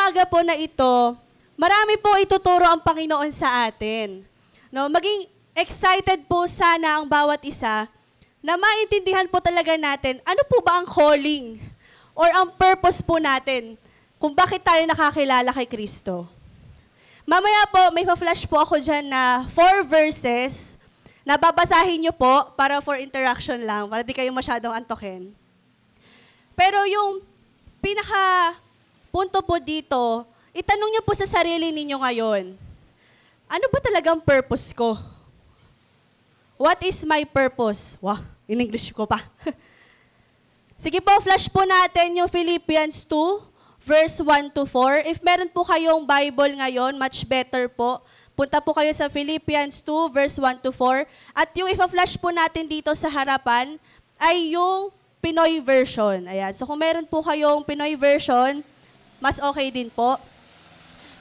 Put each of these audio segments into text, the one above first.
umaga po na ito, marami po ituturo ang Panginoon sa atin. No, maging excited po sana ang bawat isa na maintindihan po talaga natin ano po ba ang calling or ang purpose po natin kung bakit tayo nakakilala kay Kristo. Mamaya po, may pa-flash po ako dyan na 4 verses na babasahin nyo po para for interaction lang, para di kayo masyadong antokin. Pero yung pinaka punto po dito, itanong nyo po sa sarili ninyo ngayon, ano ba talagang purpose ko? What is my purpose? Wow, in English ko pa. Sige po, flash po natin yung Philippians 2, verse 1 to 4. If meron po kayong Bible ngayon, much better po. Punta po kayo sa Philippians 2, verse 1 to 4. At yung ipa-flash po natin dito sa harapan ay yung Pinoy version. Ayan. So kung meron po kayong Pinoy version, mas okay din po.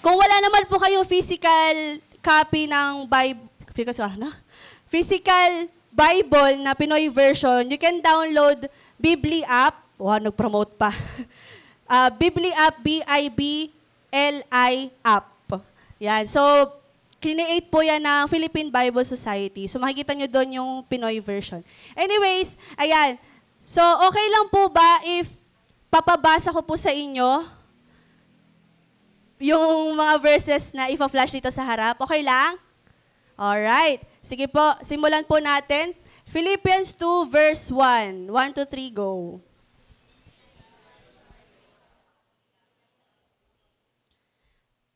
Kung wala naman po kayong physical copy ng Bible, physical Bible na Pinoy version, you can download Bibli app. Wow, nag-promote pa. Bibli app, B-I-B-L-I app. Yan. So, create po yan ng Philippine Bible Society. So, makikita nyo doon yung Pinoy version. Anyways, ayan. So, okay lang po ba if papabasa ko po sa inyo yung mga verses na ipa-flash dito sa harap? Okay lang? Alright. Sige po, simulan po natin. Philippians 2, verse 1. 1 to 3, go.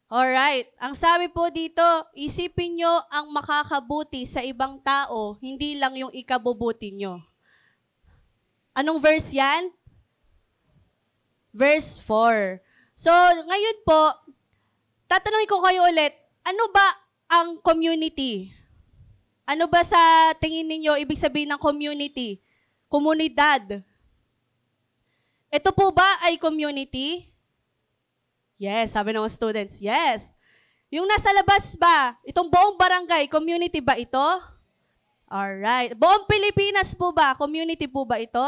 Alright. Ang sabi po dito, isipin nyo ang makakabuti sa ibang tao, hindi lang yung ikabubuti nyo. Anong verse yan? Verse 4. So, ngayon po, tatanungin ko kayo ulit, ano ba ang community? Ano ba sa tingin ninyo ibig sabihin ng community? Komunidad. Ito po ba ay community? Yes, sabi ng mga students, yes. Yung nasa labas ba, itong buong barangay, community ba ito? Alright. Buong Pilipinas po ba, community po ba ito?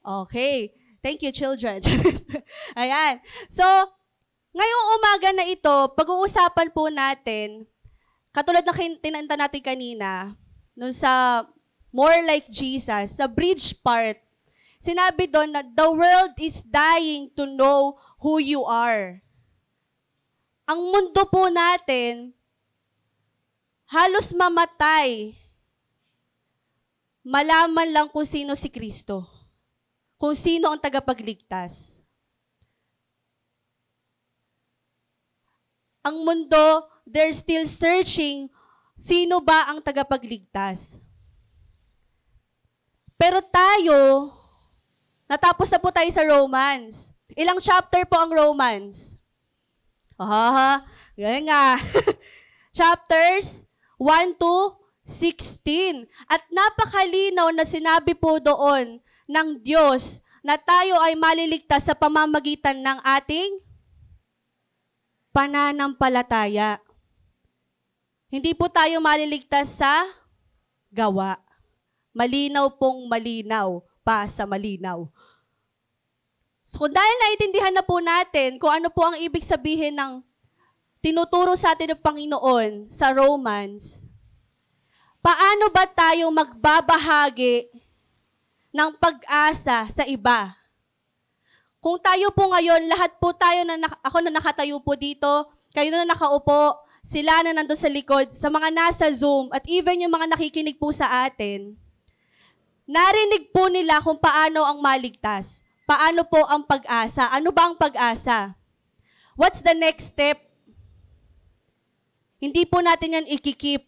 Okay. Thank you, children. Ayan. So, ngayong umaga na ito, pag-uusapan po natin, katulad na tinanta natin kanina, nun sa More Like Jesus, sa bridge part, sinabi doon na the world is dying to know who you are. Ang mundo po natin, halos mamatay, malaman lang kung sino si Kristo. Kung sino ang tagapagligtas. Ang mundo, they're still searching sino ba ang tagapagligtas. Pero tayo, natapos na po tayo sa Romans. Ilang chapter po ang Romans? Ganyan nga. Chapters 1 to 16. At napakalinaw na sinabi po doon ng Diyos na tayo ay maliligtas sa pamamagitan ng ating pananampalataya. Hindi po tayo maliligtas sa gawa. Malinaw pong malinaw pa sa malinaw. So dahil naiintindihan na po natin kung ano po ang ibig sabihin ng tinuturo sa atin ng Panginoon sa Romans, paano ba tayo magbabahagi ng pag-asa sa iba? Kung tayo po ngayon, lahat po tayo, ako na nakatayo po dito, kayo na nakaupo, sila na nandun sa likod, sa mga nasa Zoom, at even yung mga nakikinig po sa atin, narinig po nila kung paano ang maligtas. Paano po ang pag-asa? Ano ba ang pag-asa? What's the next step? Hindi po natin yan ikikip.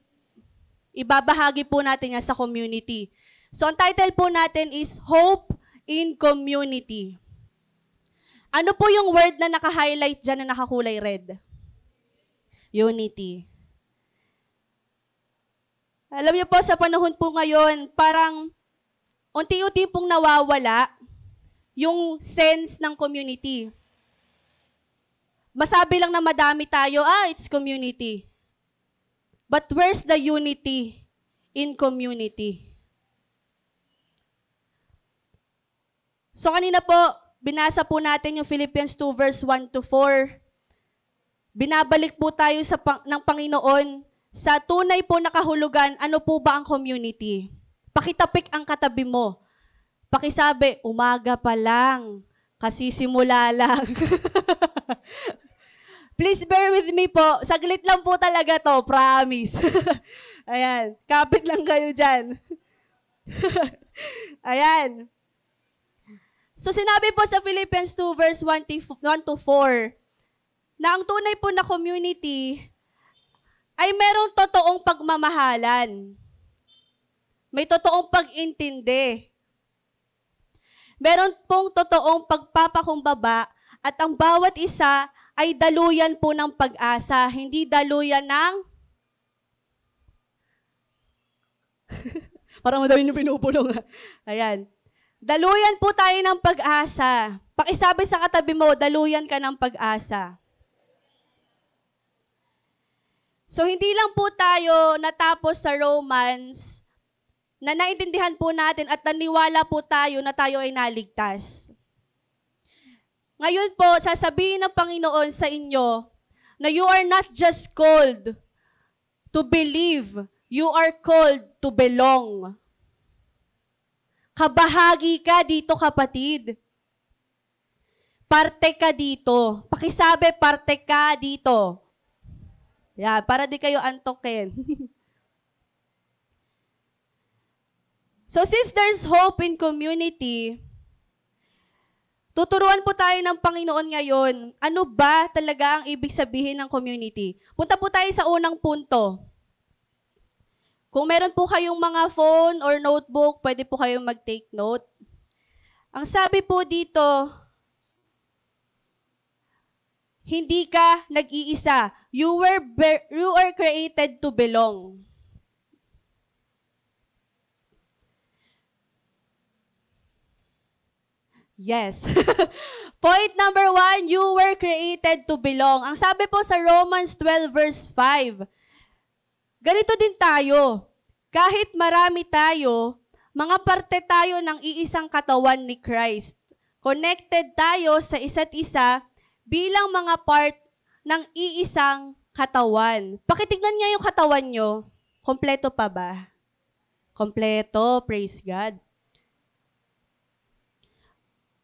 Ibabahagi po natin yan sa community. So, ang title po natin is Hope in Community. Ano po yung word na naka-highlight dyan na nakakulay red? Unity. Alam niyo po, sa panahon po ngayon, parang unti-unti pong nawawala yung sense ng community. Masabi lang na madami tayo, it's community. But where's the unity in community? So kanina po, binasa po natin yung Philippians 2 verse 1 to 4. binabalik po tayo ng Panginoon sa tunay po na kahulugan, ano po ba ang community? Pakitapik ang katabi mo. Pakisabi, umaga pa lang, kasi simula lang. Please bear with me po. Saglit lang po talaga to, promise. Ayan, kapit lang kayo dyan. Ayan. So sinabi po sa Philippians 2 verse 1 to 4, na ang tunay po na community ay merong totoong pagmamahalan. May totoong pag-intindi. Meron pong totoong pagpapakumbaba at ang bawat isa ay daluyan po ng pag-asa, hindi daluyan ng parang madami nyo pinupulong. Ayan. Daluyan po tayo ng pag-asa. Pakisabi sa katabi mo, daluyan ka ng pag-asa. So, hindi lang po tayo natapos sa Romans na naintindihan po natin at naniwala po tayo na tayo ay naligtas. Ngayon po, sasabihin ng Panginoon sa inyo na you are not just called to believe, you are called to belong. Kabahagi ka dito, kapatid. Parte ka dito. Pakisabi, parte ka dito. Yan, para di kayo antokin. So since there's hope in community, tuturuan po tayo ng Panginoon ngayon, ano ba talaga ang ibig sabihin ng community? Punta po tayo sa unang punto. Kung meron po kayong mga phone or notebook, pwede po kayong mag-take note. Ang sabi po dito, hindi ka nag-iisa. You were created to belong. Yes. Point number 1, you were created to belong. Ang sabi po sa Romans 12 verse 5, ganito din tayo. Kahit marami tayo, mga parte tayo ng iisang katawan ni Christ. Connected tayo sa isa't isa bilang mga part ng iisang katawan. Pakitignan niya yung katawan nyo. Kompleto pa ba? Kompleto, praise God.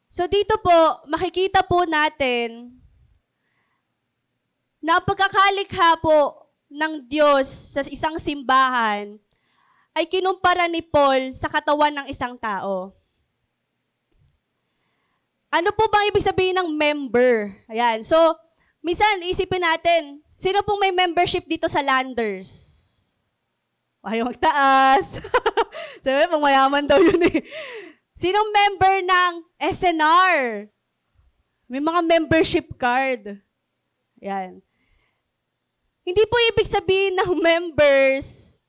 So dito po, makikita po natin na pagkakalikha po ng Diyos sa isang simbahan ay kinumpara ni Paul sa katawan ng isang tao. Ano po bang ibig sabihin ng member? Ayan. So, minsan isipin natin, sino pong may membership dito sa Landers? Ayaw magtaas. Sabi, pang mayaman daw yun eh. Sinong member ng SNR? May mga membership card. Yan. Hindi po ibig sabihin ng members,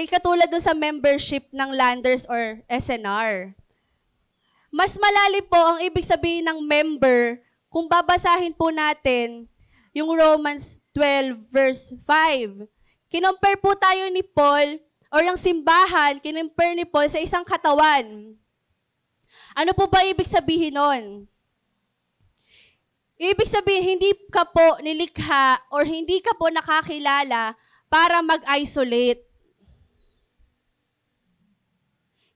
katulad doon sa membership ng Landers or SNR. Mas malalim po ang ibig sabihin ng member kung babasahin po natin yung Romans 12 verse 5. Kinompare po tayo ni Paul, or yung simbahan, kinompare ni Paul sa isang katawan. Ano po ba ibig sabihin nun? Ibig sabihin, hindi ka po nilikha or hindi ka po nakakilala para mag-isolate.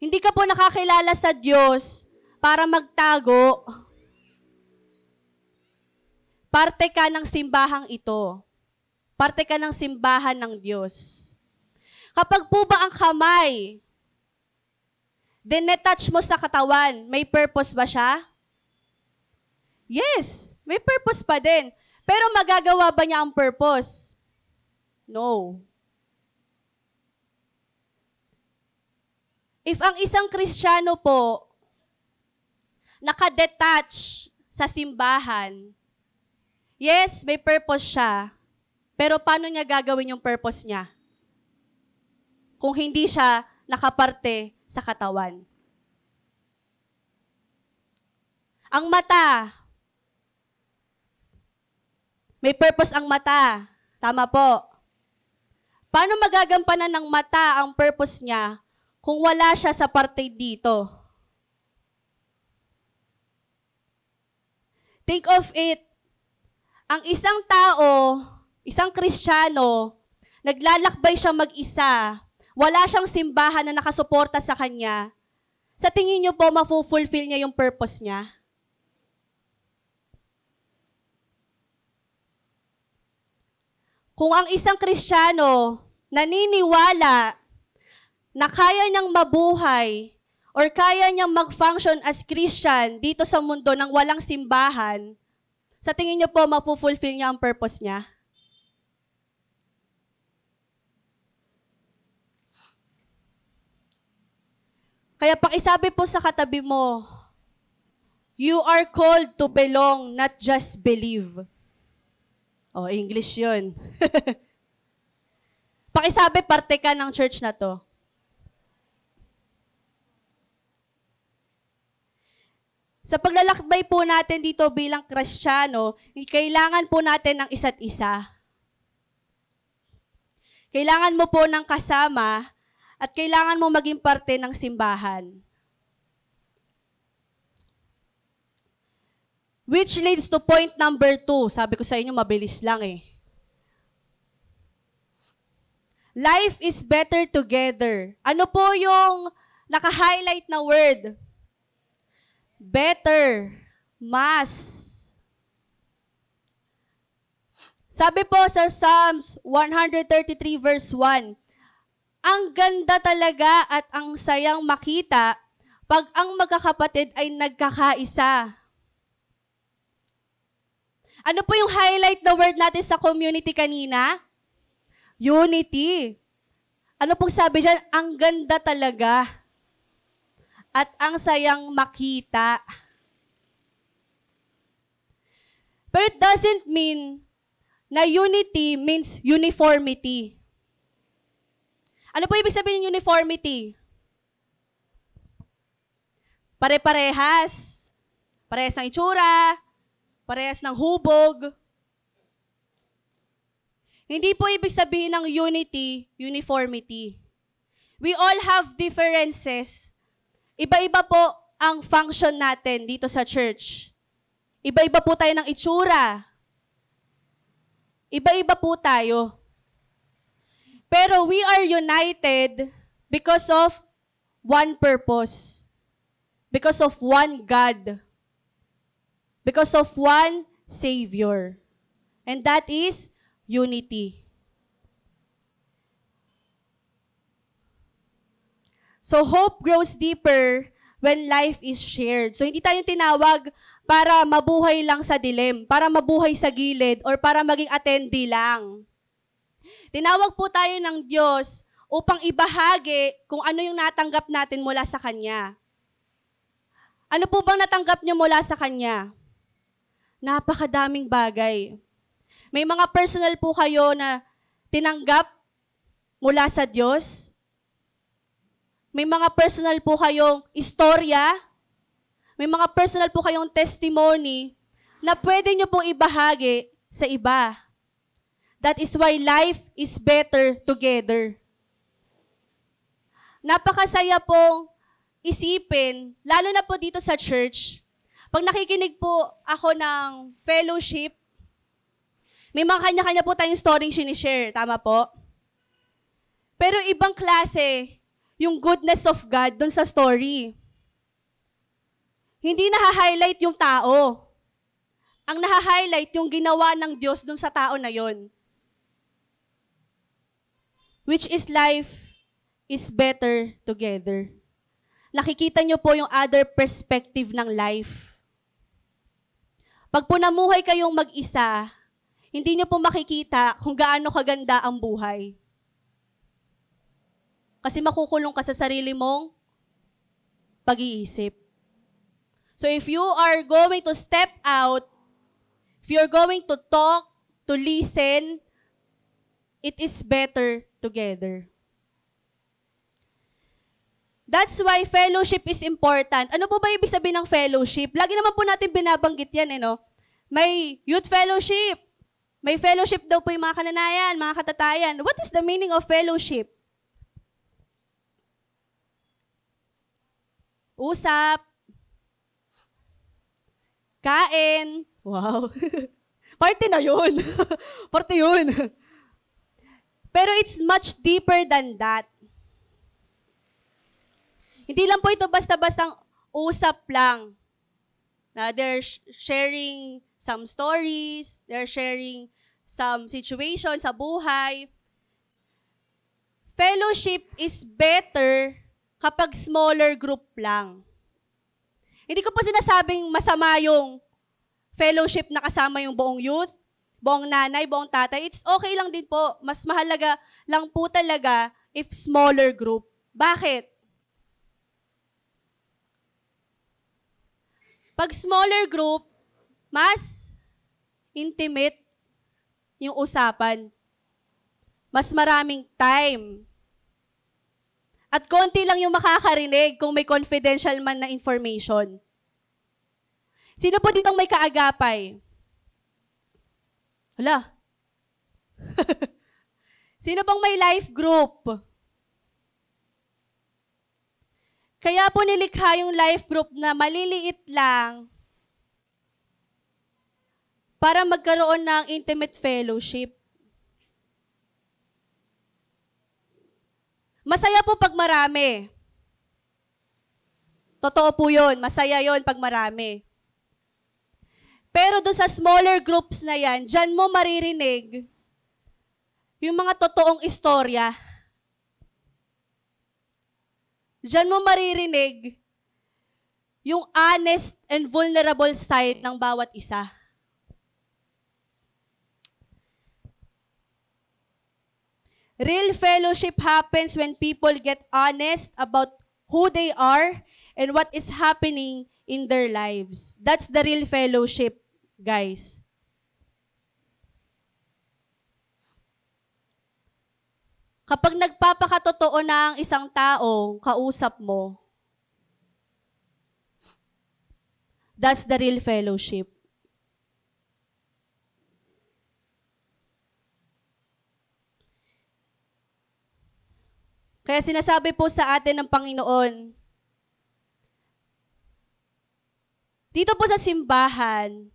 Hindi ka po nakakilala sa Diyos para magtago. Parte ka ng simbahang ito. Parte ka ng simbahan ng Diyos. Kapag po ba ang kamay, dinetouch mo sa katawan, may purpose ba siya? Yes, may purpose pa din. Pero magagawa ba niya ang purpose? No. If ang isang Kristiyano po nakadetach sa simbahan, yes, may purpose siya. Pero paano niya gagawin yung purpose niya? Kung hindi siya nakaparte sa katawan. Ang mata. May purpose ang mata. Tama po. Paano magagampanan ng mata ang purpose niya kung wala siya sa parte dito? Think of it. Ang isang tao, isang Kristiyano, naglalakbay siya mag-isa, wala siyang simbahan na nakasuporta sa kanya, sa tingin niyo po, mafulfill niya yung purpose niya? Kung ang isang Kristiyano naniniwala na kaya niyang mabuhay or kaya niyang mag-function as Christian dito sa mundo nang walang simbahan, sa tingin niyo po, mafulfill niya ang purpose niya? Kaya pakisabi po sa katabi mo, you are called to belong, not just believe. Oh, English yun. Pakisabi, parte ka ng church na to. Sa paglalakbay po natin dito bilang Kristiyano, kailangan po natin ng isa't isa. Kailangan mo po ng kasama at kailangan mo maging parte ng simbahan. Which leads to point number 2. Sabi ko sa inyo, mabilis lang eh. Life is better together. Ano po yung naka-highlight na word? Better. Mas. Sabi po sa Psalms 133 verse 1, ang ganda talaga at ang sayang makita pag ang magkakapatid ay nagkakaisa. Ano po yung highlight na word natin sa community kanina? Unity. Ano pong sabi dyan? Ang ganda talaga at ang sayang makita. But it doesn't mean na unity means uniformity. Ano po ibig sabihin ng uniformity? Pare-parehas. Parehas ng itsura. Parehas ng hubog. Hindi po ibig sabihin ng unity, uniformity. We all have differences. Iba-iba po ang function natin dito sa church. Iba-iba po tayo ng itsura. Iba-iba po tayo. Pero we are united because of one purpose. Because of one God. Because of one Savior. And that is unity. So hope grows deeper when life is shared. So hindi tayo tinawag para mabuhay lang sa dilim, para mabuhay sa gilid, or para maging attendee lang. Tinawag po tayo ng Diyos upang ibahagi kung ano yung natanggap natin mula sa Kanya. Ano po bang natanggap niyo mula sa Kanya? Napakadaming bagay. May mga personal po kayo na tinanggap mula sa Diyos. May mga personal po kayong istorya. May mga personal po kayong testimony na pwede nyo pong ibahagi sa iba. That is why life is better together. Napakasaya pong isipin, lalo na po dito sa church, pag nakikinig po ako ng fellowship, may mga kanya-kanya po tayong story sinishare, tama po? Pero ibang klase, yung goodness of God dun sa story. Hindi naha-highlight yung tao. Ang naha-highlight yung ginawa ng Diyos dun sa tao na yon. Which is life is better together. Nakikita nyo po yung other perspective ng life. Pag po namuhay kayong mag-isa, hindi nyo po makikita kung gaano kaganda ang buhay. Kasi makukulong ka sa sarili mong pag-iisip. So if you are going to step out, if you're going to talk, to listen, it is better together. That's why fellowship is important. Ano po ba ibig sabihin ng fellowship? Lagi naman po natin binabanggit yan, no? May youth fellowship. May fellowship daw po yung mga kananayan, mga katatayan. What is the meaning of fellowship? Usap. Kain. Wow. Party na yun. Party yun. Pero it's much deeper than that. Hindi lang po ito basta-bastang usap lang. Na they're sharing some stories, they're sharing some situations sa buhay. Fellowship is better kapag smaller group lang. Hindi ko po sinasabing masama yung fellowship na kasama yung buong youth, buong nanay, buong tatay. It's okay lang din po. Mas mahalaga lang po talaga if smaller group. Bakit? Pag smaller group, mas intimate yung usapan. Mas maraming time. At konti lang yung makakarinig kung may confidential man na information. Sino po ditong may kaagapay? Hala. Sino pong may life group? Kaya po nilikha yung life group na maliliit lang para magkaroon ng intimate fellowship. Masaya po pag marami. Totoo po yun. Masaya yun pag marami. Pero doon sa smaller groups na yan, dyan mo maririnig yung mga totoong istorya. Dyan mo maririnig yung honest and vulnerable side ng bawat isa. Real fellowship happens when people get honest about who they are and what is happening in their lives. That's the real fellowship, guys. Kapag nagpapakatotoo na ang isang tao, kausap mo, that's the real fellowship. Kaya sinasabi po sa atin ng Panginoon, dito po sa simbahan,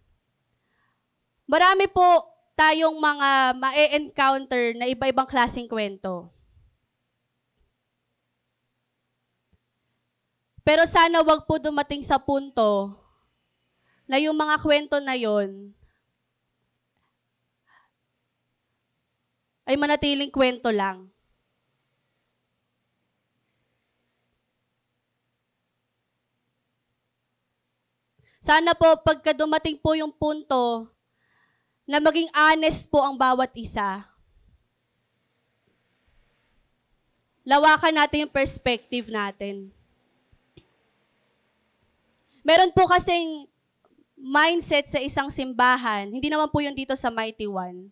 marami po tayong mga ma-encounter na iba-ibang klaseng kwento. Pero sana wag po dumating sa punto na yung mga kwento na yon ay manatiling kwento lang. Sana po pagka dumating po yung punto na maging honest po ang bawat isa. Lawakan natin yung perspective natin. Meron po kasing mindset sa isang simbahan, hindi naman po yun dito sa Mighty One.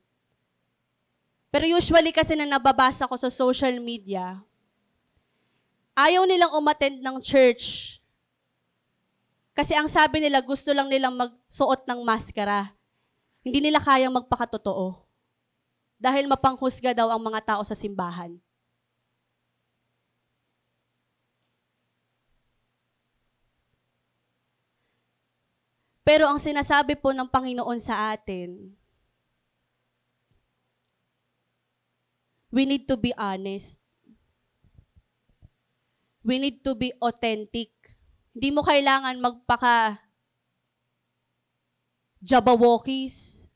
Pero usually kasi na nababasa ko sa social media, ayaw nilang umattend ng church. Kasi ang sabi nila, gusto lang nilang magsuot ng maskara. Hindi nila kayang magpakatotoo. Dahil mapanghusga daw ang mga tao sa simbahan. Pero ang sinasabi po ng Panginoon sa atin, we need to be honest. We need to be authentic. Hindi mo kailangan magpaka jabawokis.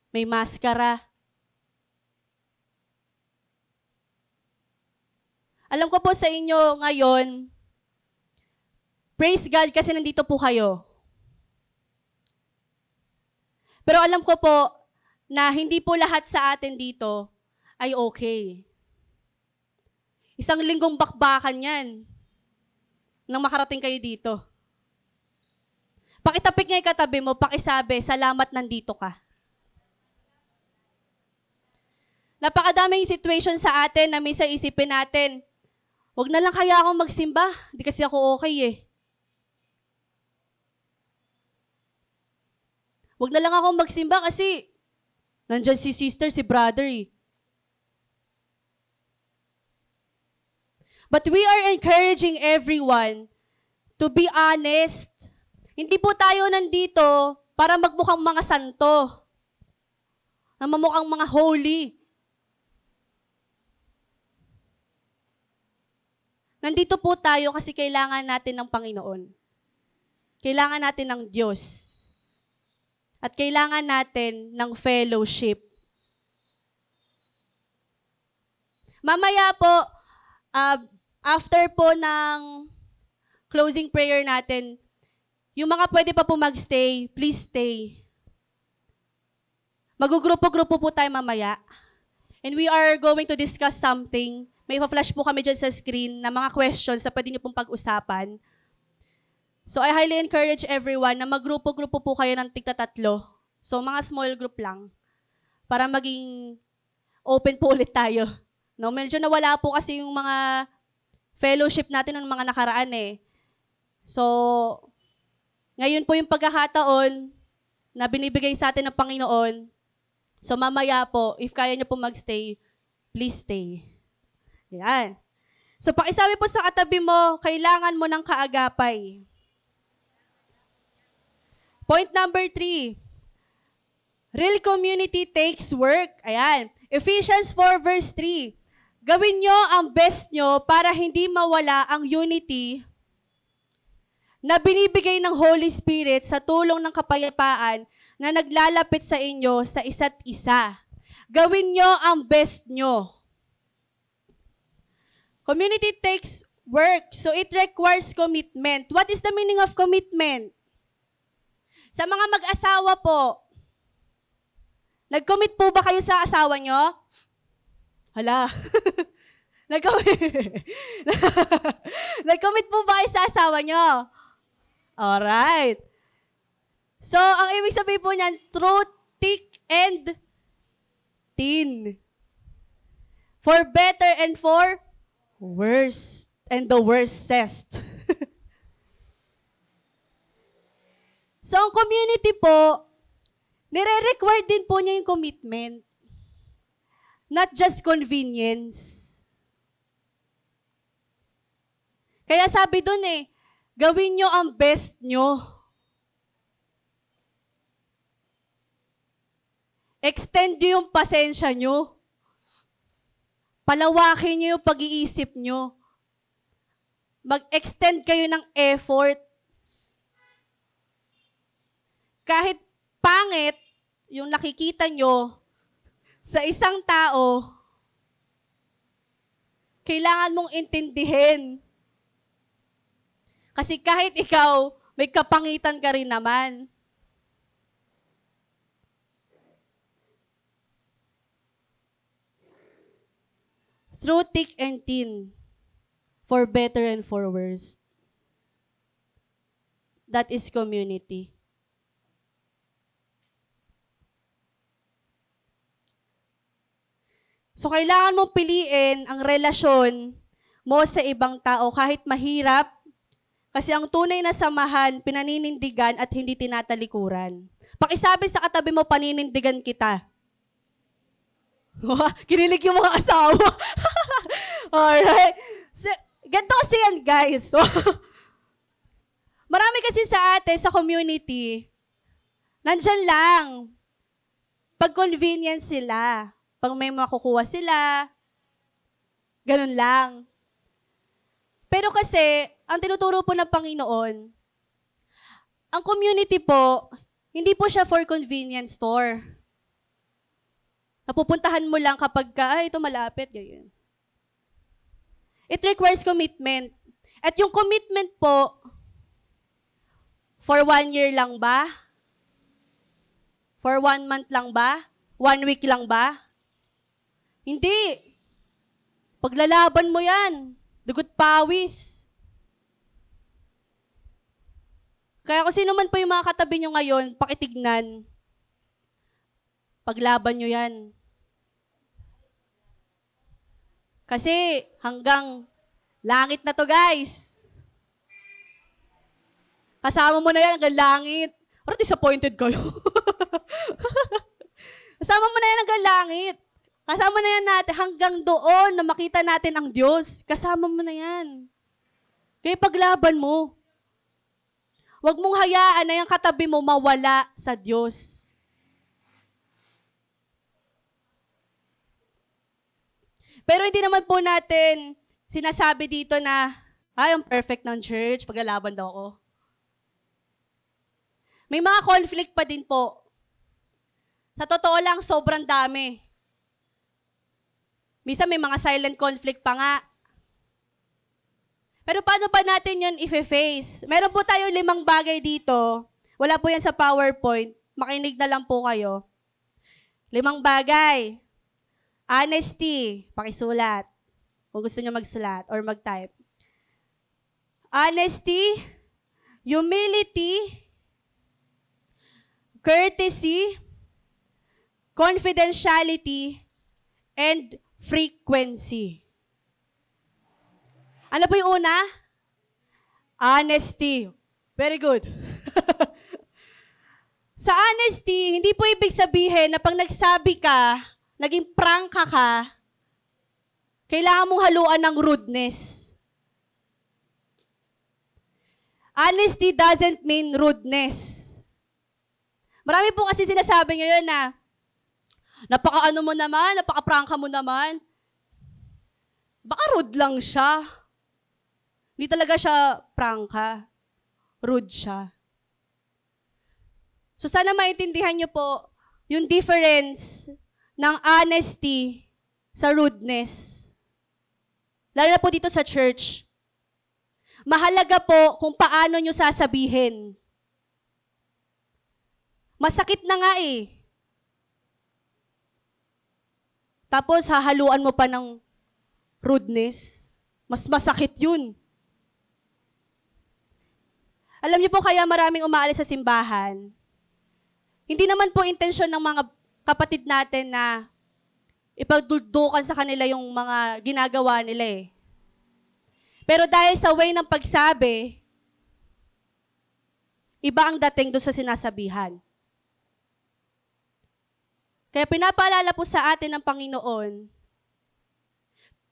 May maskara. Alam ko po sa inyo ngayon, praise God kasi nandito po kayo. Pero alam ko po na hindi po lahat sa atin dito ay okay. Isang linggong bakbakan yan nang makarating kayo dito. Pakitapik nga yung katabi mo, pakisabi, salamat nandito ka. Napakadaming situation sa atin na minsan isipin natin, wag na lang kaya akong magsimba, hindi kasi ako okay eh. Wag na lang akong magsimba kasi nandyan si sister, si brother eh. But we are encouraging everyone to be honest. Hindi po tayo nandito para magmukhang mga santo, na mamukhang mga holy. Nandito po tayo kasi kailangan natin ng Panginoon. Kailangan natin ng Diyos. At kailangan natin ng fellowship. Mamaya po, after po ng closing prayer natin, yung mga pwede pa po magstay, please stay. Magugrupo-grupo po tayo mamaya. And we are going to discuss something. May pa-flash po kami dyan sa screen na mga questions na pwede niyo pong pag-usapan. So I highly encourage everyone na magrupo-grupo po kayo ng tigta-tatlo. So mga small group lang. Para maging open po ulit tayo. No, medyo nawala po kasi yung mga fellowship natin ng mga nakaraan eh. So, ngayon po yung pagkakataon na binibigay sa atin ng Panginoon. So mamaya po, if kaya niyo po magstay, please stay. Yan. So pakisabi po sa katabi mo, kailangan mo ng kaagapay. Point number 3. Real community takes work. Ayan. Ephesians 4 verse 3. Gawin nyo ang best nyo para hindi mawala ang unity na binibigay ng Holy Spirit sa tulong ng kapayapaan na naglalapit sa inyo sa isa't isa. Gawin nyo ang best nyo. Community takes work, so it requires commitment. What is the meaning of commitment? Sa mga mag-asawa po, nag-commit po ba kayo sa asawa nyo? Hala. Nag-commit po ba kayo sa asawa nyo? Alright. So, ang ibig sabihin po niyan, through thick and thin. For better and for worse. And the worstest. So, ang community po, nire-require din po niya yung commitment. Not just convenience. Kaya sabi dun gawin nyo ang best nyo. Extend nyo yung pasensya nyo. Palawakin nyo yung pag-iisip nyo. Mag-extend kayo ng effort. Kahit pangit yung nakikita nyo sa isang tao, kailangan mong intindihin. Kasi kahit ikaw, may kapangitan ka rin naman. Through thick and thin, for better and for worse. That is community. So, kailangan mong piliin ang relasyon mo sa ibang tao kahit mahirap, kasi ang tunay na samahan, pinaninindigan at hindi tinatalikuran. Pakisabi sa katabi mo, paninindigan kita. Kinilig yung mga asawa. Alright. So, ganito kasi yan, guys. So, marami kasi sa atin, sa community, nandyan lang. Pag convenient sila. Pag may makukuha sila, ganun lang. Pero kasi, ang tinuturo po ng Panginoon, ang community po, hindi po siya for convenience store. Napupuntahan mo lang kapag ito malapit, ganyan. It requires commitment. At yung commitment po, for 1 year lang ba? For 1 month lang ba? 1 week lang ba? Hindi. Paglalaban mo yan. Dugot pawis. Kaya kung sino man po yung mga katabi nyo ngayon, pakitignan. Paglaban nyo yan. Kasi hanggang langit na to, guys. Kasama mo na yan hanggang langit. Parang disappointed kayo. Kasama mo na yan hanggang langit. Kasama na yan natin hanggang doon na makita natin ang Diyos. Kasama mo na yan. Kaya paglaban mo. Huwag mong hayaan na yung katabi mo mawala sa Diyos. Pero hindi naman po natin sinasabi dito na, ang perfect ng church, paglalaban daw ako. May mga conflict pa din po. Sa totoo lang, sobrang dami. Minsan may mga silent conflict pa nga. Pero paano pa natin yun i-face? Meron po tayo 5 bagay dito. Wala po yan sa PowerPoint. Makinig na lang po kayo. 5 bagay. Honesty. Pakisulat. Kung gusto nyo magsulat or mag-type. Honesty, humility, courtesy, confidentiality, and frequency. Ano po yung una? Honesty. Very good. Sa honesty, hindi po ibig sabihin na pag nagsabi ka, naging prangka ka, kailangan mong haluan ng rudeness. Honesty doesn't mean rudeness. Marami po kasi sinasabi ngayon na, napaka-ano mo naman, napaka-prangka mo naman. Baka rude lang siya. Hindi talaga siya prangka. Rude siya. So sana maintindihan niyo po yung difference ng honesty sa rudeness. Lalo na po dito sa church. Mahalaga po kung paano nyo sasabihin. Masakit na nga eh. Tapos hahaluan mo pa ng rudeness. Mas masakit yun. Alam niyo po kaya maraming umaalis sa simbahan. Hindi naman po intensyon ng mga kapatid natin na ipagduldukan sa kanila yung mga ginagawa nila eh. Pero dahil sa way ng pagsabi, iba ang dating doon sa sinasabihan. Kaya pinapaalala po sa atin ng Panginoon,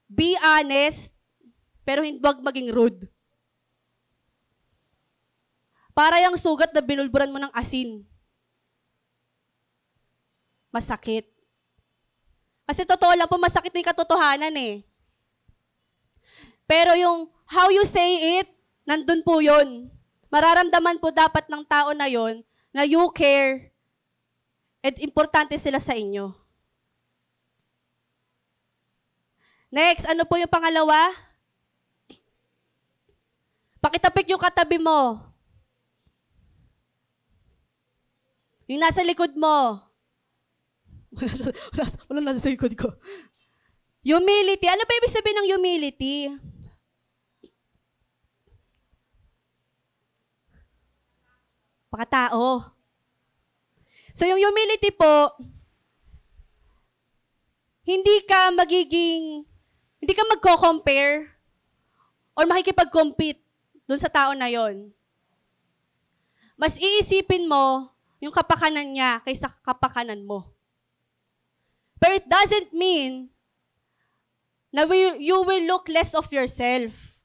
be honest, pero huwag maging rude. Para yung sugat na binulburan mo ng asin. Masakit. Kasi totoo lang po, masakit na yung katotohanan eh. Pero yung how you say it, nandun po yun. Mararamdaman po dapat ng tao na yun na you care at importante sila sa inyo. Next, ano po yung pangalawa? Pakitapik yung katabi mo. Yung nasa likod mo. Wala nasa likod ko. Humility. Ano ba ibig sabihin ng humility? Pakatao. So yung humility po, hindi ka magko-compare or makikipag-compete dun sa tao na yon. Mas iisipin mo yung kapakanan niya kaysa kapakanan mo. But it doesn't mean na you will look less of yourself.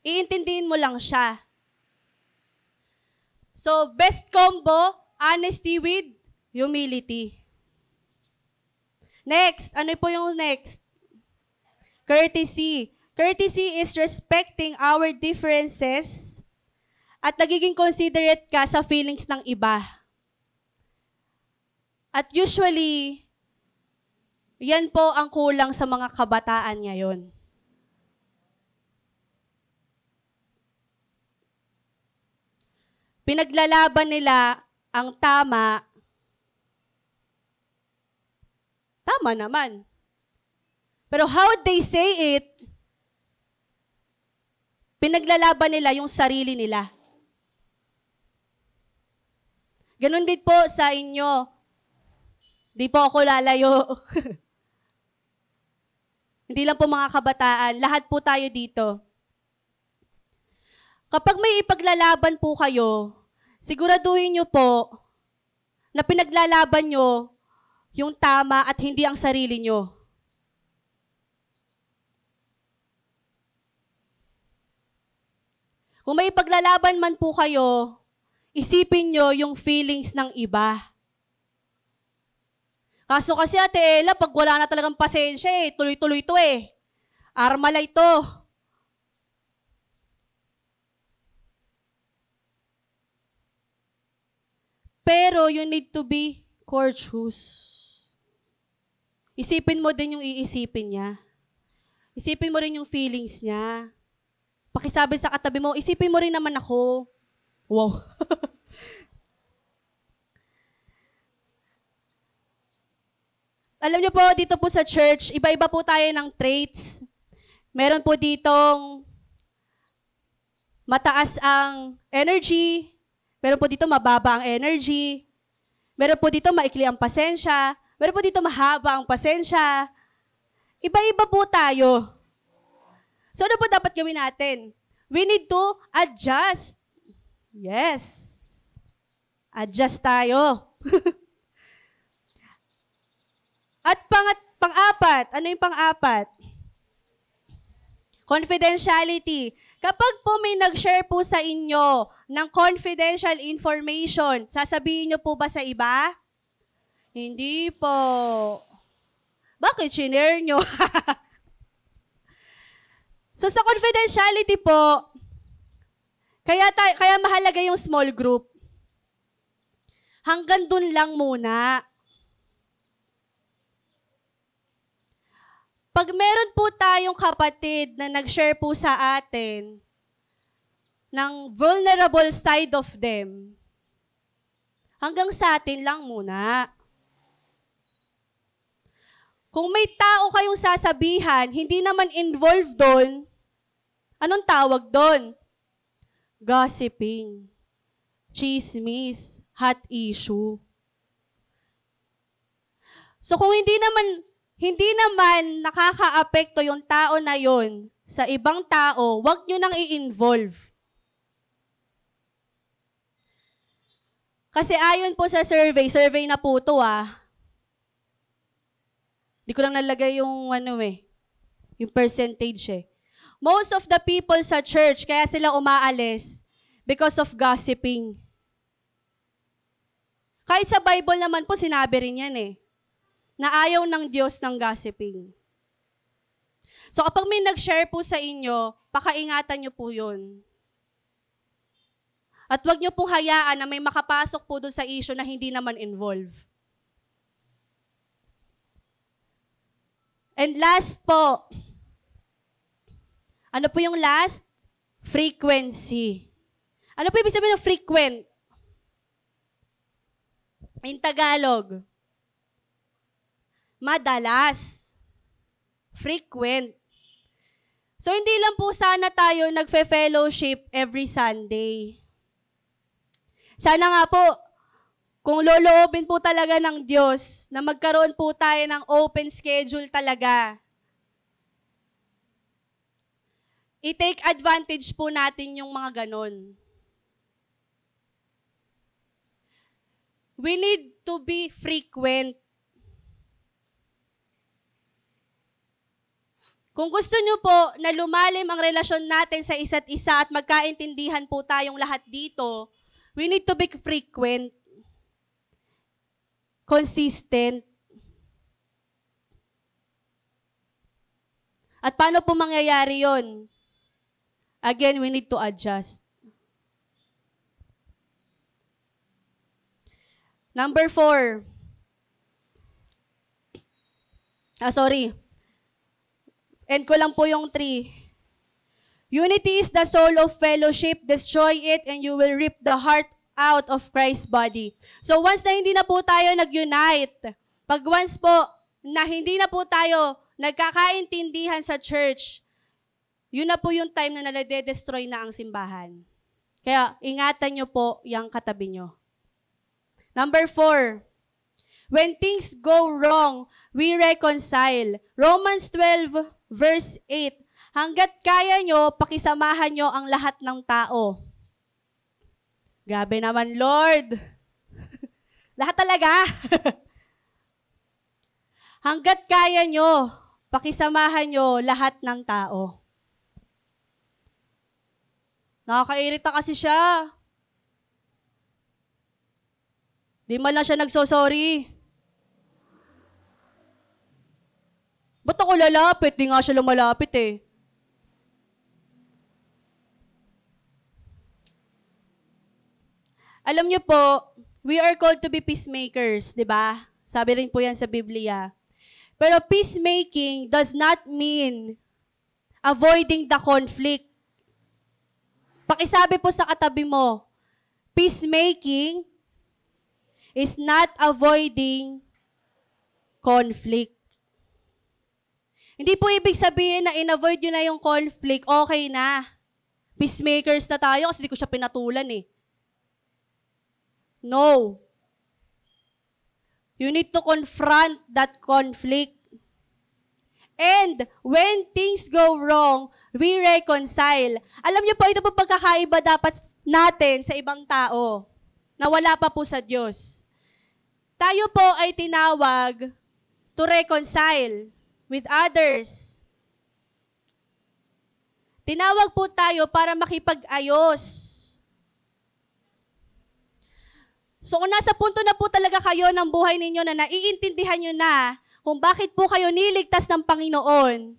Iintindihin mo lang siya. So, best combo, honesty with humility. Next, ano po yung next? Courtesy. Courtesy is respecting our differences at nagiging considerate ka sa feelings ng iba. At usually, yan po ang kulang sa mga kabataan ngayon. Pinaglalaban nila ang tama. Tama naman. Pero how they say it, pinaglalaban nila yung sarili nila. Ganon din po sa inyo. Di po ako lalayo. Hindi lang po mga kabataan. Lahat po tayo dito. Kapag may ipaglalaban po kayo, siguraduhin nyo po na pinaglalaban nyo yung tama at hindi ang sarili nyo. Kung may paglalaban man po kayo, isipin nyo yung feelings ng iba. Kaso kasi Ate Ella, pag wala na talagang pasensya tuloy-tuloy to Armalay to. Pero you need to be courteous. Isipin mo din yung iisipin niya. Isipin mo rin yung feelings niya. Pakisabi sa katabi mo, isipin mo rin naman ako. Wow. Alam niyo po, dito po sa church, iba-iba po tayo ng traits. Meron po ditong mataas ang energy. Meron po dito mababa ang energy. Meron po dito maikli ang pasensya. Meron po dito mahaba ang pasensya. Iba-iba po tayo. So ano po dapat gawin natin? We need to adjust. Yes. Adjust tayo. At pang-apat, ano yung pang-apat? Confidentiality. Kapag po may nag-share po sa inyo ng confidential information, sasabihin nyo po ba sa iba? Hindi po. Bakit shinare nyo? So sa confidentiality po, kaya mahalaga yung small group. Hanggang dun lang muna. Pag meron po tayong kapatid na nag-share po sa atin ng vulnerable side of them, hanggang sa atin lang muna. Kung may tao kayong sasabihan, hindi naman involved doon, anong tawag doon? Gossiping, chismis, hot issue. So kung hindi naman nakaka-apekto yung tao na yon sa ibang tao, wag nyo nang i-involve. Kasi ayon po sa survey na po ito Hindi ko lang nalagay yung yung percentage Most of the people sa church, kaya sila umaalis because of gossiping. Kahit sa Bible naman po, sinabi rin yan na ayaw ng Diyos ng gossiping. So kapag may nag-share po sa inyo, pakaingatan nyo po yun. At huwag nyo pong hayaan na may makapasok po doon sa issue na hindi naman involved. And last po, ano po yung last? Frequency. Ano po ibig sabihin ng frequent? In Tagalog, madalas. Frequent. So, hindi lang po sana tayo nagfe-fellowship every Sunday. Sana nga po, kung loloobin po talaga ng Diyos na magkaroon po tayo ng open schedule talaga, i-take advantage po natin yung mga ganon. We need to be frequent. Kung gusto nyo po na lumalim ang relasyon natin sa isa't isa at magkaintindihan po tayong lahat dito, we need to be frequent, consistent. At paano po mangyayari yon? Again, we need to adjust. Number 4. End ko lang po yung 3. Unity is the soul of fellowship. Destroy it and you will rip the heart out of Christ's body. So once na hindi na po tayo nag-unite, pag once po na hindi na po tayo nagkakaintindihan sa church, yun na po yung time na nade-destroy na ang simbahan. Kaya ingatan nyo po yung katabi nyo. Number 4, when things go wrong, we reconcile. Romans 12, verse 8, hanggat kaya nyo, pakisamahan nyo ang lahat ng tao. Grabe naman, Lord. Lahat talaga. Hanggat kaya nyo, pakisamahan nyo lahat ng tao. Nakakairita kasi siya. Di man lang siya nagsosorry. Ba't ako lalapit? Di nga siya lumalapit eh. Alam niyo po, we are called to be peacemakers, di ba? Sabi rin po yan sa Biblia. Pero peacemaking does not mean avoiding the conflict. Pakisabi po sa katabi mo, peacemaking is not avoiding conflict. Hindi po ibig sabihin na in-avoid nyo na yung conflict, okay na. Peacemakers na tayo kasi di ko siya pinatulan eh. No. You need to confront that conflict. And when things go wrong, we reconcile. Alam niyo po, ito po pagkakaiba dapat natin sa ibang tao na wala pa po sa Diyos. Tayo po ay tinawag to reconcile with others. Tinawag po tayo para makipag-ayos. So kung nasa punto na po talaga kayo ng buhay ninyo na naiintindihan nyo na kung bakit po kayo niligtas ng Panginoon,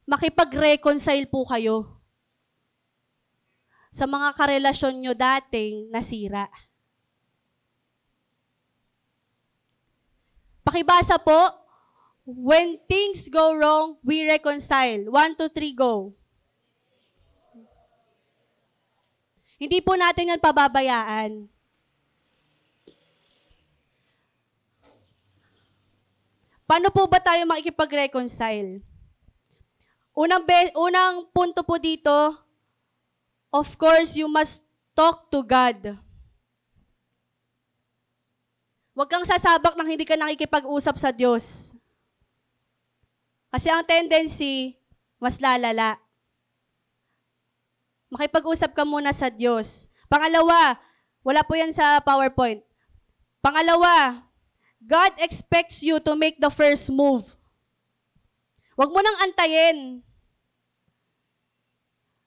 makipag-reconcile po kayo sa mga karelasyon nyo dating nasira. Pakibasa po, when things go wrong, we reconcile. 1, 2, 3, go. Hindi po natin yan pababayaan. Paano po ba tayo makikipag-reconcile? Unang punto po dito, of course, you must talk to God. Huwag kang sasabak nang hindi ka nakikipag-usap sa Diyos. Kasi ang tendency, mas lalala. Makipag-usap ka muna sa Diyos. Pangalawa, wala po yan sa PowerPoint. Pangalawa, God expects you to make the first move. Huwag mo nang antayin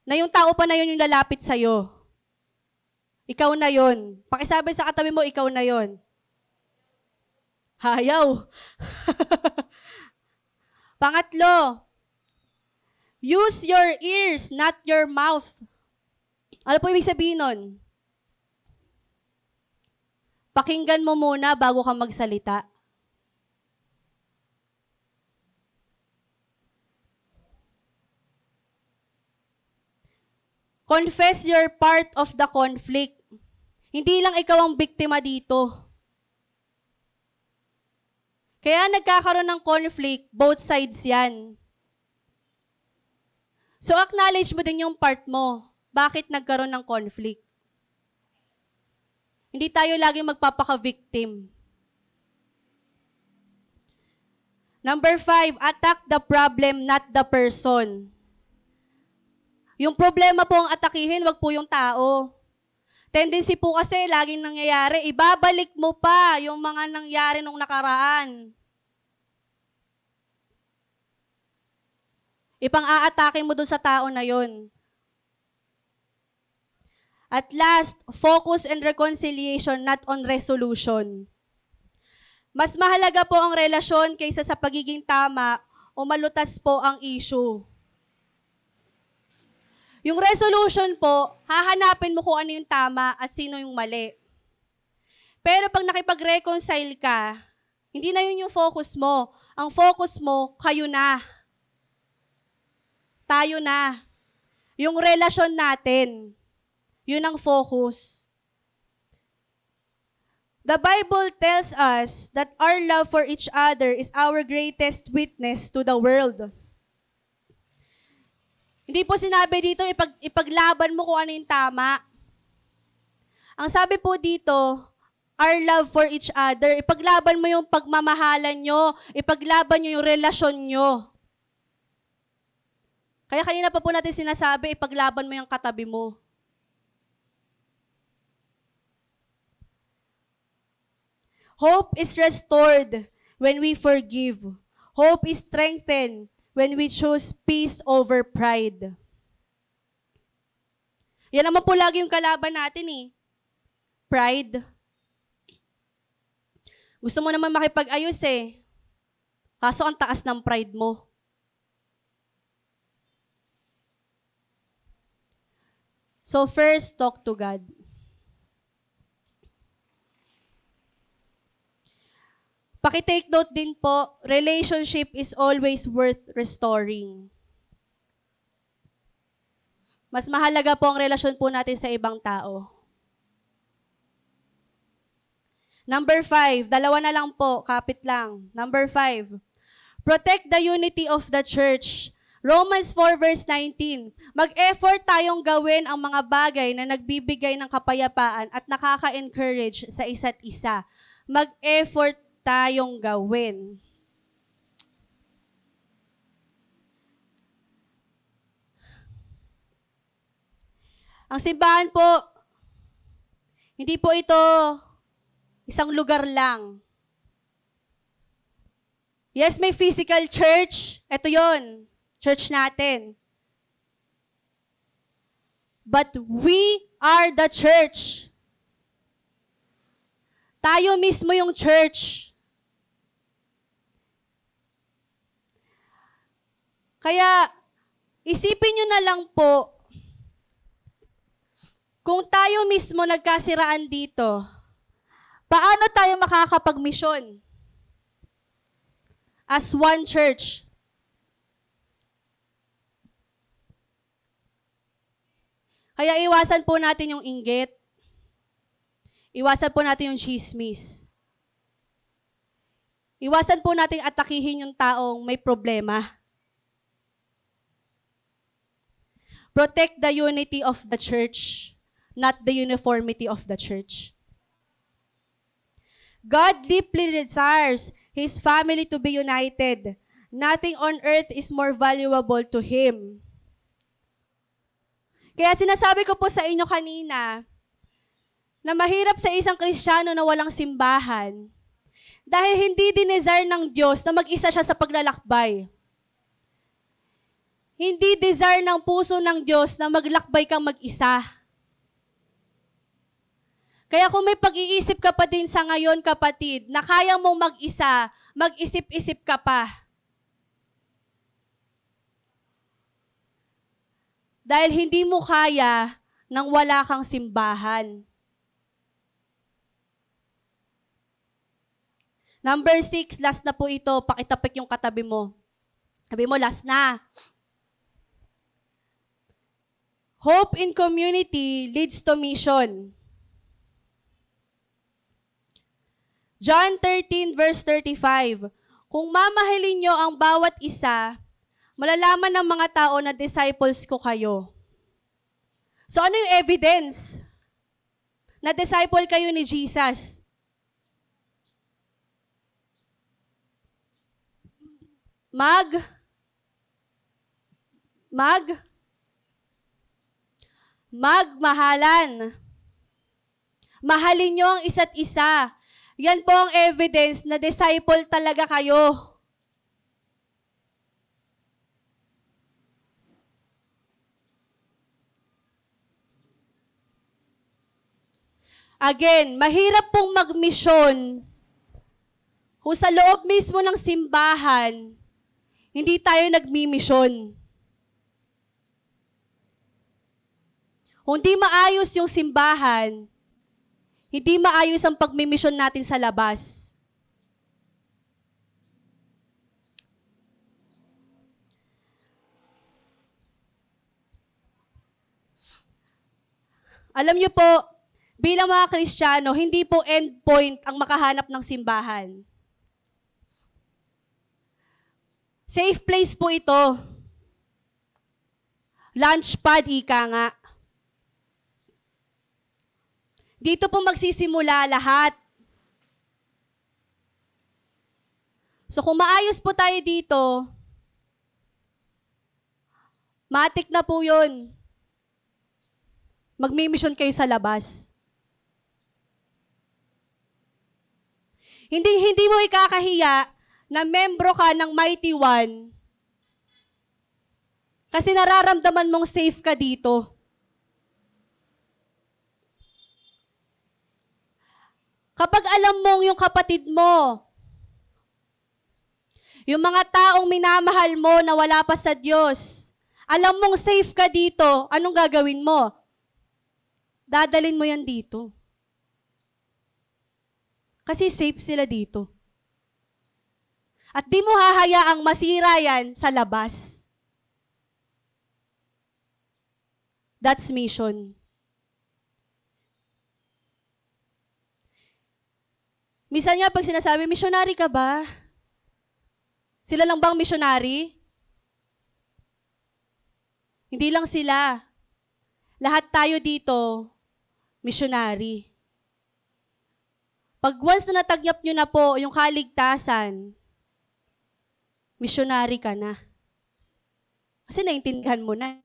na yung tao pa na yun yung lalapit sa'yo. Ikaw na yun. Pakisabi sa katabi mo, ikaw na yun. Hayaw. Pangatlo, use your ears, not your mouth. Ano po ibig sabihin nun? Pakinggan mo muna bago ka magsalita. Confess your part of the conflict. Hindi lang ikaw ang biktima dito. Kaya nagkakaroon ng conflict, both sides yan. So acknowledge mo din yung part mo. Bakit nagkaroon ng conflict? Hindi tayo lagi magpapaka-victim. Number 5, attack the problem, not the person. Yung problema po ang atakihin, wag po yung tao. Tendency po kasi, laging nangyayari, ibabalik mo pa yung mga nangyari nung nakaraan. Ipang-aatake mo doon sa tao na yon. At last, focus and reconciliation, not on resolution. Mas mahalaga po ang relasyon kaysa sa pagiging tama o malutas po ang issue. Yung resolution po, hahanapin mo kung ano yung tama at sino yung mali. Pero pag nakipag-reconcile ka, hindi na yun yung focus mo. Ang focus mo, kayo na. Tayo na. Yung relasyon natin. Yun ang focus. The Bible tells us that our love for each other is our greatest witness to the world. Hindi po sinabi dito, ipaglaban mo kung ano yung tama. Ang sabi po dito, our love for each other, ipaglaban mo yung pagmamahalan nyo, ipaglaban nyo yung relasyon nyo. Kaya kanina pa po natin sinasabi, ipaglaban mo yung katabi mo. Hope is restored when we forgive. Hope is strengthened when we choose peace over pride. Yan naman po lagi yung kalaban natin eh. Pride. Gusto mo naman makipag-ayos eh. Kaso ang taas ng pride mo. So first, talk to God. Paki-take note din po, relationship is always worth restoring. Mas mahalaga po ang relasyon po natin sa ibang tao. Number 5, dalawa na lang po, kapit lang. Number 5, protect the unity of the church. Romans 4 verse 19, mag-effort tayong gawin ang mga bagay na nagbibigay ng kapayapaan at nakaka-encourage sa isa't isa. Mag-effort tayong gawin. Ang simbahan po, hindi po ito isang lugar lang. Yes, may physical church. Ito yon, church natin. But we are the church. Tayo mismo yung church. Kaya, isipin nyo na lang po, kung tayo mismo nagkasiraan dito, paano tayo makakapag-misyon? As one church. Kaya iwasan po natin yung inggit. Iwasan po natin yung chismis. Iwasan po natin atakihin yung taong may problema. Protect the unity of the church, not the uniformity of the church. God deeply desires His family to be united. Nothing on earth is more valuable to Him. Kaya sinasabi ko po sa inyo kanina, na mahirap sa isang Kristiyano na walang simbahan dahil hindi dinesire ng Diyos na mag-isa siya sa paglalakbay. Hindi desire ng puso ng Diyos na maglakbay kang mag-isa. Kaya kung may pag-iisip ka pa din sa ngayon, kapatid, na kaya mong mag-isa, mag-isip-isip ka pa. Dahil hindi mo kaya nang wala kang simbahan. Number 6, last na po ito, pakitapik yung katabi mo. Sabi mo, last na. Hope in community leads to mission. John 13 verse 35, kung mamahalin nyo ang bawat isa, malalaman ng mga tao na disciples ko kayo. So ano yung evidence na disciple kayo ni Jesus? Magmahalan. Mahalin nyo ang isa't isa. Yan po ang evidence na disciple talaga kayo. Again, mahirap pong magmisyon kung sa loob mismo ng simbahan, hindi tayo nagmimisyon. Kung di maayos yung simbahan, hindi maayos ang pagmimisyon natin sa labas. Alam niyo po, bilang mga Kristiyano, hindi po endpoint ang makahanap ng simbahan. Safe place po ito. Launchpad, ika nga. Dito po magsisimula lahat. So kung maayos po tayo dito, matik na po yun. Magmimisyon kayo sa labas. Hindi mo ikakahiya na membro ka ng Mighty One kasi nararamdaman mong safe ka dito. Kapag alam mong yung kapatid mo, yung mga taong minamahal mo na wala pa sa Diyos, alam mong safe ka dito, anong gagawin mo? Dadalin mo yan dito. Kasi safe sila dito. At di mo hahayaang masira yan sa labas. That's mission. Minsan nga pag sinasabi, missionary ka ba? Sila lang bang missionary? Hindi lang sila. Lahat tayo dito, missionary. Pag once na natagyap nyo na po yung kaligtasan, missionary ka na. Kasi naintindihan mo na.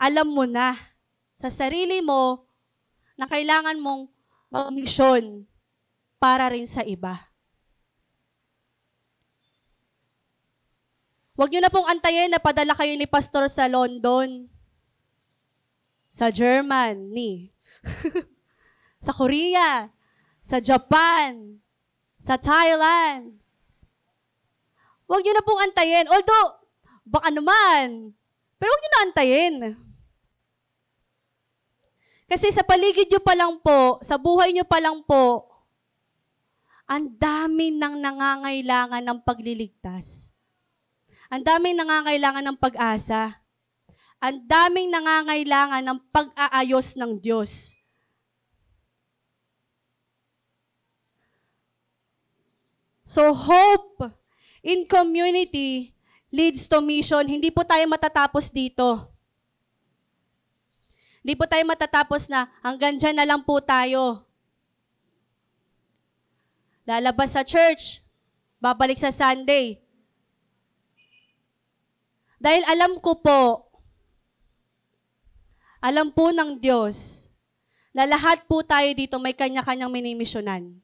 Alam mo na sa sarili mo na kailangan mong mag-mission para rin sa iba. Huwag nyo na pong antayin na padala kayo ni Pastor sa London, sa Germany, sa Korea, sa Japan, sa Thailand. Huwag nyo na pong antayin. Although, baka naman, pero huwag nyo na antayin. Kasi sa paligid nyo pa lang po, sa buhay nyo pa lang po, ang dami nang nangangailangan ng pagliligtas. Ang daming nangangailangan ng pag-asa. Ang daming nangangailangan ng pag-aayos ng Diyos. So hope in community leads to mission. Hindi po tayo matatapos dito. Hindi po tayo matatapos na hanggang dyan na lang po tayo. Lalabas sa church, babalik sa Sunday. Dahil alam ko po, alam po ng Diyos, na lahat po tayo dito may kanya-kanyang minimisyonan.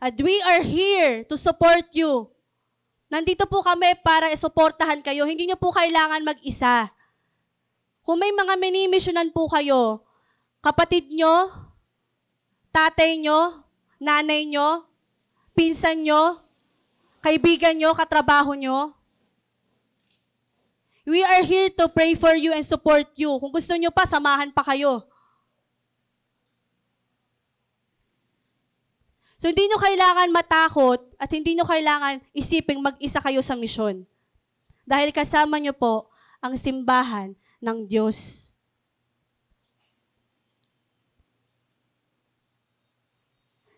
And we are here to support you. Nandito po kami para isuportahan kayo. Hindi nyo po kailangan mag-isa. Kung may mga minimisyonan po kayo, kapatid nyo, tatay nyo, nanay nyo, pinsan nyo, kaibigan nyo, katrabaho nyo, we are here to pray for you and support you. Kung gusto nyo pa, samahan pa kayo. So, hindi nyo kailangan matakot at hindi nyo kailangan isiping mag-isa kayo sa misyon. Dahil kasama nyo po ang simbahan ng Diyos.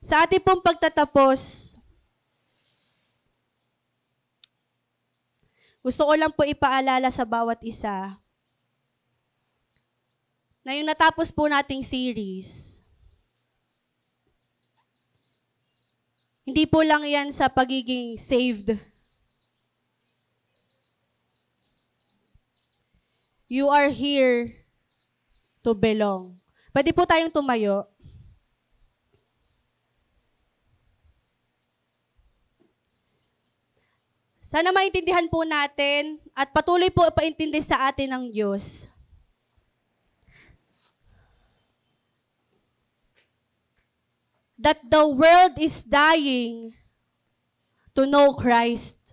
Sa ating pong pagtatapos, gusto ko lang po ipaalala sa bawat isa na yung natapos po nating series, hindi po lang yan sa pagiging saved. You are here to belong. Pwede po tayong tumayo. Sana maintindihan po natin at patuloy po paintindi sa atin ng Diyos. That the world is dying to know Christ.